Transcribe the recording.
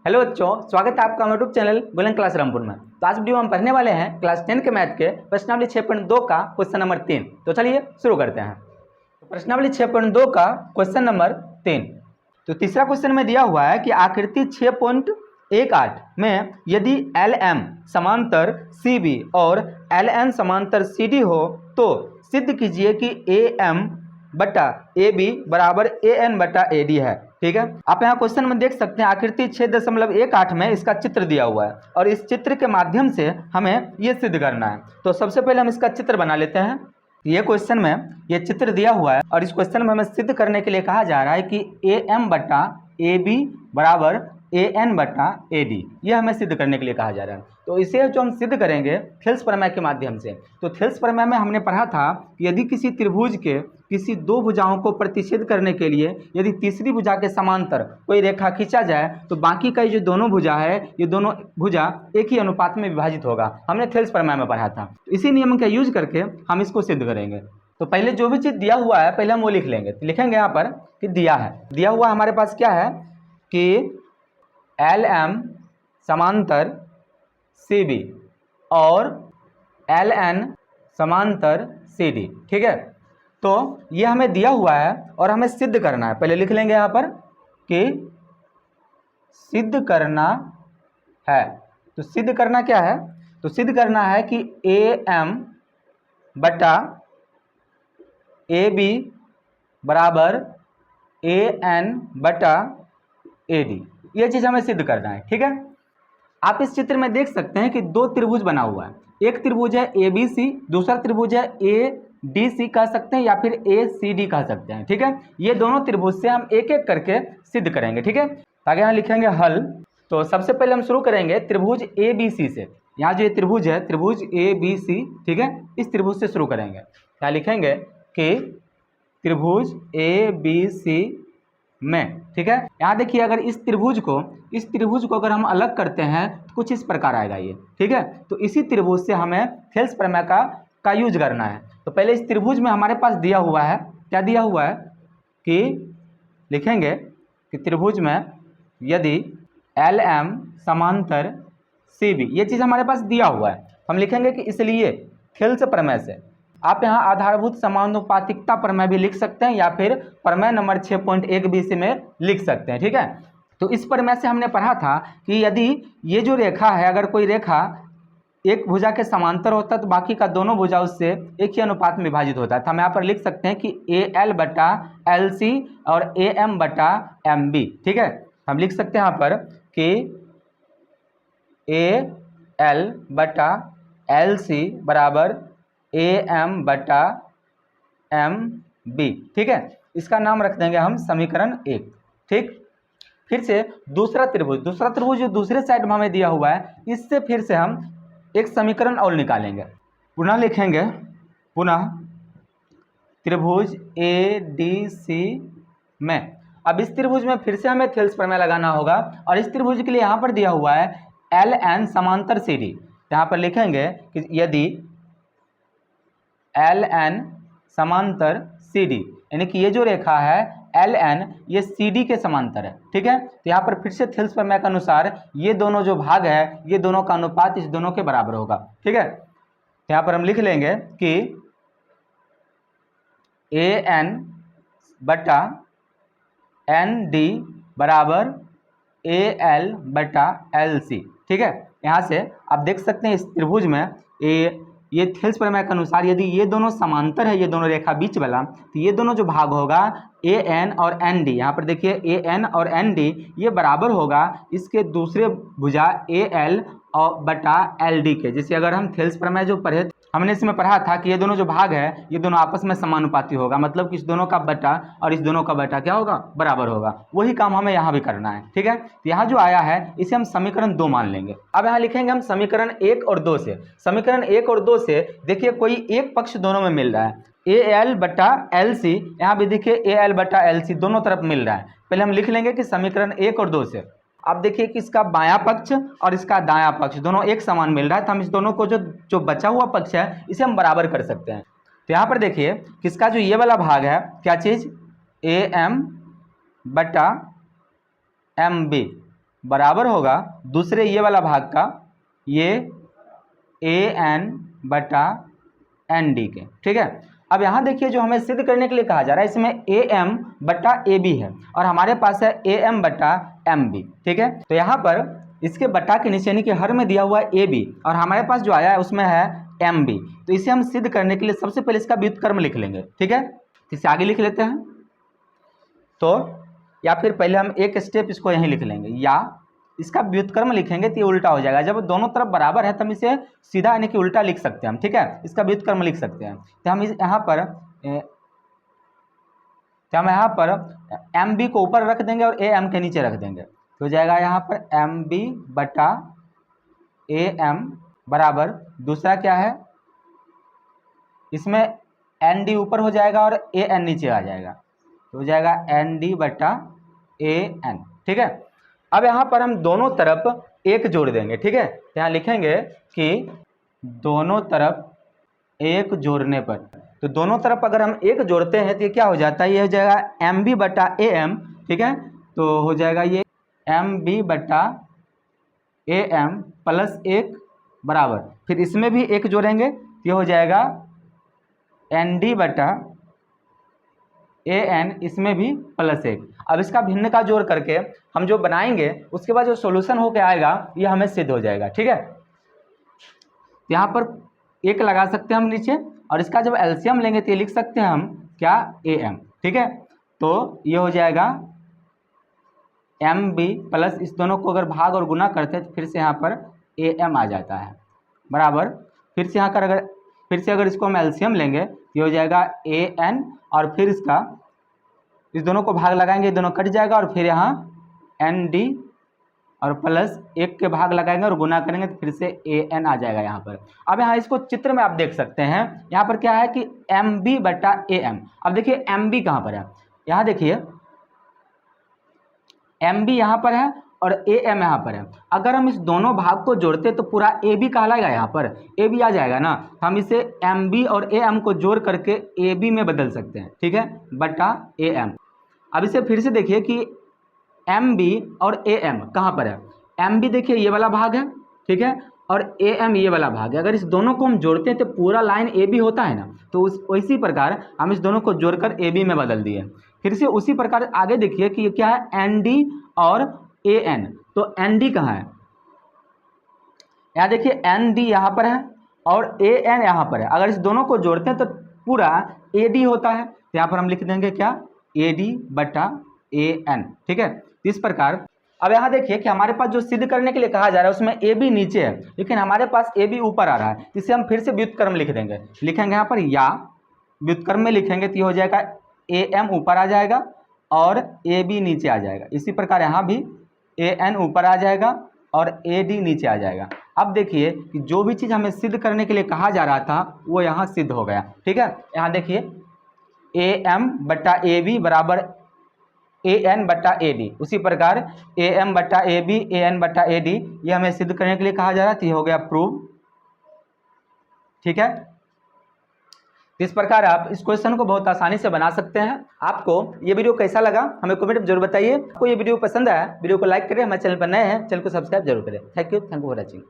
Hello बच्चों, स्वागत है आपका हमारे YouTube channel golden class Rampur में। तो आज वीडियो हम पढ़ने वाले हैं क्लास 10 के मैथ के प्रश्नावली 6.2 का क्वेश्चन नंबर 3। तो चलिए शुरू करते हैं। तो प्रश्नावली 6.2 का क्वेश्चन नंबर 3। तो तीसरा क्वेश्चन में दिया हुआ है कि आकृति 6.18 में यदि LM समांतर CB और LN समांतर CD हो तो सिद्ध कीजिए कि AM बटा AB बराबर AN बटा AD है। ठीक है, आप यहाँ क्वेश्चन में देख सकते हैं आकृति 6.18 में इसका चित्र दिया हुआ है और इस चित्र के माध्यम से हमें ये सिद्ध करना है। तो सबसे पहले हम इसका चित्र बना लेते हैं। ये क्वेश्चन में ये चित्र दिया हुआ है और इस क्वेश्चन में हमें सिद्ध करने के लिए कहा जा रहा है कि AM बटा AB बराबर AN बटा AD, ये हमें सिद्ध करने के लिए कहा जा रहा है। तो इसे जो हम सिद्ध करेंगे थेल्स प्रमेय के माध्यम से। तो थेल्स प्रमेय में हमने पढ़ा था कि यदि किसी त्रिभुज के किसी दो भुजाओं को प्रतिच्छेद करने के लिए यदि तीसरी भुजा के समांतर कोई रेखा खींचा जाए तो बाकी का जो दोनों भुजा है ये दोनों भुजा एक ही अनुपात में विभाजित होगा। हमने थेल्स प्रमेय में पढ़ा था। इसी नियम का यूज करके हम इसको सिद्ध करेंगे। तो पहले जो भी चीज़ दिया हुआ है पहले हम वो लिख लेंगे। तो लिखेंगे यहाँ पर कि दिया है, दिया हुआ हमारे पास क्या है कि LM समांतर CB और LN समांतर CD। ठीक है, तो ये हमें दिया हुआ है और हमें सिद्ध करना है। पहले लिख लेंगे यहाँ पर कि सिद्ध करना है। तो सिद्ध करना क्या है? तो सिद्ध करना है कि AM बटा AB बराबर AN बटा AD, ये चीज़ हमें सिद्ध करना है। ठीक है, आप इस चित्र में देख सकते हैं कि दो त्रिभुज बना हुआ है। एक त्रिभुज है ABC, दूसरा त्रिभुज है ADC कह सकते हैं या फिर ACD कह सकते हैं। ठीक है, ये दोनों त्रिभुज से हम एक एक करके सिद्ध करेंगे। ठीक है, आगे यहाँ लिखेंगे हल। तो सबसे पहले हम शुरू करेंगे त्रिभुज ABC से। यहाँ जो ये त्रिभुज है त्रिभुज ABC, ठीक है, इस त्रिभुज से शुरू करेंगे। यहाँ लिखेंगे कि त्रिभुज ABC में, ठीक है, यहाँ देखिए अगर इस त्रिभुज को अगर हम अलग करते हैं तो कुछ इस प्रकार आएगा ये। ठीक है, तो इसी त्रिभुज से हमें थेल्स प्रमेय का यूज करना है। तो पहले इस त्रिभुज में हमारे पास दिया हुआ है, क्या दिया हुआ है कि लिखेंगे कि त्रिभुज में यदि LM समांतर CB, ये चीज़ हमारे पास दिया हुआ है। हम लिखेंगे कि इसलिए थेल्स प्रमेय से, आप यहाँ आधारभूत समानुपातिकता प्रमेय भी लिख सकते हैं या फिर प्रमेय नंबर 6.1 BC में लिख सकते हैं। ठीक है, तो इस प्रमेय से हमने पढ़ा था कि यदि ये जो रेखा है अगर कोई रेखा एक भुजा के समांतर होता है तो बाकी का दोनों भुजा उससे एक ही अनुपात में विभाजित होता है। तो हम यहाँ पर लिख सकते हैं कि AL बटा LC और AM बटा MB। ठीक है, हम लिख सकते हैं यहाँ पर कि AL बटा LC बराबर AM बटा MB। ठीक है, इसका नाम रख देंगे हम समीकरण 1। ठीक, फिर से दूसरा त्रिभुज जो दूसरे साइड में हमें दिया हुआ है इससे फिर से हम एक समीकरण और निकालेंगे। पुनः लिखेंगे, पुनः त्रिभुज ADC में। अब इस त्रिभुज में फिर से हमें थेल्स प्रमेय लगाना होगा और इस त्रिभुज के लिए यहाँ पर दिया हुआ है LN समांतर CD। यहाँ पर लिखेंगे कि यदि LN समांतर CD, यानी कि ये जो रेखा है LN ये CD के समांतर है। ठीक है, तो यहाँ पर फिर से थेल्स प्रमेय के अनुसार ये दोनों जो भाग है ये दोनों का अनुपात इस दोनों के बराबर होगा। ठीक है, तो यहाँ पर हम लिख लेंगे कि AN बटा ND बराबर AL बटा LC। ठीक है, यहाँ से आप देख सकते हैं इस त्रिभुज में ये थेल्स प्रमेय के अनुसार यदि ये दोनों समांतर है, ये दोनों रेखा बीच वाला, तो ये दोनों जो भाग होगा AN और ND, यहाँ पर देखिए AN और ND ये बराबर होगा इसके दूसरे भुजा AL और बटा LD के। जैसे अगर हम थेल्स प्रमेय जो पढ़े हमने इसमें पढ़ा था कि ये दोनों जो भाग है ये दोनों आपस में समानुपाती होगा, मतलब कि इस दोनों का बटा और इस दोनों का बटा क्या होगा, बराबर होगा। वही काम हमें यहाँ भी करना है। ठीक है, तो यहाँ जो आया है इसे हम समीकरण 2 मान लेंगे। अब यहाँ लिखेंगे हम समीकरण 1 और 2 से। समीकरण 1 और 2 से देखिए कोई एक पक्ष दोनों में मिल रहा है, AL बटा LC, यहाँ भी देखिए AL बटा LC दोनों तरफ मिल रहा है। पहले हम लिख लेंगे कि समीकरण 1 और 2 से। आप देखिए कि इसका बायां पक्ष और इसका दायां पक्ष दोनों एक समान मिल रहा है, तो हम इस दोनों को जो बचा हुआ पक्ष है इसे हम बराबर कर सकते हैं। तो यहाँ पर देखिए किसका जो ये वाला भाग है क्या चीज़, AM बटा MB बराबर होगा दूसरे ये वाला भाग का, ये an बटा एन डी के। ठीक है, अब यहाँ देखिए जो हमें सिद्ध करने के लिए कहा जा रहा है इसमें am बटा ए बी है और हमारे पास है am बटा एम बी। ठीक है, तो यहाँ पर इसके बटा के नीचे यानी कि हर में दिया हुआ है ए बी और हमारे पास जो आया है उसमें है एम बी। तो इसे हम सिद्ध करने के लिए सबसे पहले इसका व्युत्क्रम लिख लेंगे। ठीक है, इसे आगे लिख लेते हैं, तो या फिर पहले हम एक स्टेप इसको यहीं लिख लेंगे, या इसका व्युत्क्रम लिखेंगे तो ये उल्टा हो जाएगा। जब दोनों तरफ बराबर है तो हम इसे सीधा यानी कि उल्टा लिख सकते हैं हम। ठीक है, इसका व्युत्क्रम लिख सकते हैं। तो हम यहाँ पर एम बी को ऊपर रख देंगे और ए एम के नीचे रख देंगे, तो हो जाएगा यहाँ पर एम बी बटा ए एम बराबर दूसरा क्या है, इसमें एन डी ऊपर हो जाएगा और ए एन नीचे आ जाएगा, तो हो जाएगा एन डी बटा ए एन। ठीक है, अब यहाँ पर हम दोनों तरफ एक जोड़ देंगे। ठीक है, यहाँ लिखेंगे कि दोनों तरफ एक जोड़ने पर, तो दोनों तरफ अगर हम एक जोड़ते हैं तो ये क्या हो जाता है, ये हो जाएगा एम बी बटा ए एम। ठीक है, तो हो जाएगा ये एम बी बटा ए एम प्लस एक बराबर, फिर इसमें भी एक जोड़ेंगे तो ये हो जाएगा एन डी बटा ए एन, इसमें भी प्लस एक। अब इसका भिन्न का जोड़ करके हम जो बनाएंगे उसके बाद जो सॉल्यूशन होके आएगा ये हमें सिद्ध हो जाएगा। ठीक है, यहाँ पर एक लगा सकते हैं हम नीचे और इसका जब एलसीएम लेंगे तो ये लिख सकते हैं हम क्या, ए एम। ठीक है, तो ये हो जाएगा एम बी प्लस इस दोनों को अगर भाग और गुना करते हैं तो फिर से यहाँ पर ए एम आ जाता है बराबर, फिर से यहाँ कर फिर से अगर इसको हम एलसीएम लेंगे तो ये हो जाएगा ए एन और फिर इसका इस दोनों को भाग लगाएंगे, दोनों कट जाएगा और फिर यहाँ एन डी और प्लस एक के भाग लगाएंगे और गुना करेंगे तो फिर से ए एन आ जाएगा यहाँ पर। अब यहाँ इसको चित्र में आप देख सकते हैं, यहाँ पर क्या है कि एम बी बटा ए एम। अब देखिए एम बी कहाँ पर है, यहाँ देखिए एम बी यहाँ पर है और ए एम यहाँ पर है। अगर हम इस दोनों भाग को जोड़ते तो पूरा ए बी कहलाएगा, यहाँ पर ए बी आ जाएगा ना, तो हम इसे एम बी और ए एम को जोड़ करके ए बी में बदल सकते हैं। ठीक है, बटा ए एम। अब इसे फिर से देखिए कि एम बी और ए एम कहाँ पर है, एम बी देखिए ये वाला भाग है। ठीक है, और ए एम ये वाला भाग है। अगर इस दोनों को हम जोड़ते हैं तो पूरा लाइन ए बी होता है ना, तो उसी प्रकार हम इस दोनों को जोड़कर ए बी में बदल दिए। फिर से उसी प्रकार आगे देखिए कि ये क्या है, एन डी और ए एन। तो एन डी कहाँ है, यहाँ देखिए एन डी यहाँ पर है और ए एन यहाँ पर है। अगर इस दोनों को जोड़ते हैं तो पूरा ए डी होता है, तो यहाँ पर हम लिख देंगे क्या, ए डी बटा ए एन। ठीक है, इस प्रकार अब यहाँ देखिए कि हमारे पास जो सिद्ध करने के लिए कहा जा रहा है उसमें ए बी नीचे है लेकिन हमारे पास ए बी ऊपर आ रहा है, इसे हम फिर से व्युत्क्रम लिख देंगे। लिखेंगे यहाँ पर या, व्युत्क्रम में लिखेंगे तो ये हो जाएगा ए एम ऊपर आ जाएगा और ए बी नीचे आ जाएगा। इसी प्रकार यहाँ भी ए एन ऊपर आ जाएगा और ए डी नीचे आ जाएगा। अब देखिए कि जो भी चीज़ हमें सिद्ध करने के लिए कहा जा रहा था वो यहाँ सिद्ध हो गया। ठीक है, यहाँ देखिए ए एम बटा ए बी बराबर ए एन बटा ए डी, उसी प्रकार ए एम बटा ए बी ए एन बटा ए डी, ये हमें सिद्ध करने के लिए कहा जा रहा था, ये हो गया प्रूव। ठीक है, इस प्रकार आप इस क्वेश्चन को बहुत आसानी से बना सकते हैं। आपको ये वीडियो कैसा लगा हमें कमेंट में जरूर बताइए। आपको ये वीडियो पसंद आया, वीडियो को लाइक करें, हमारे चैनल पर नए हैं चैनल को सब्सक्राइब जरूर करें। Thank you for watching.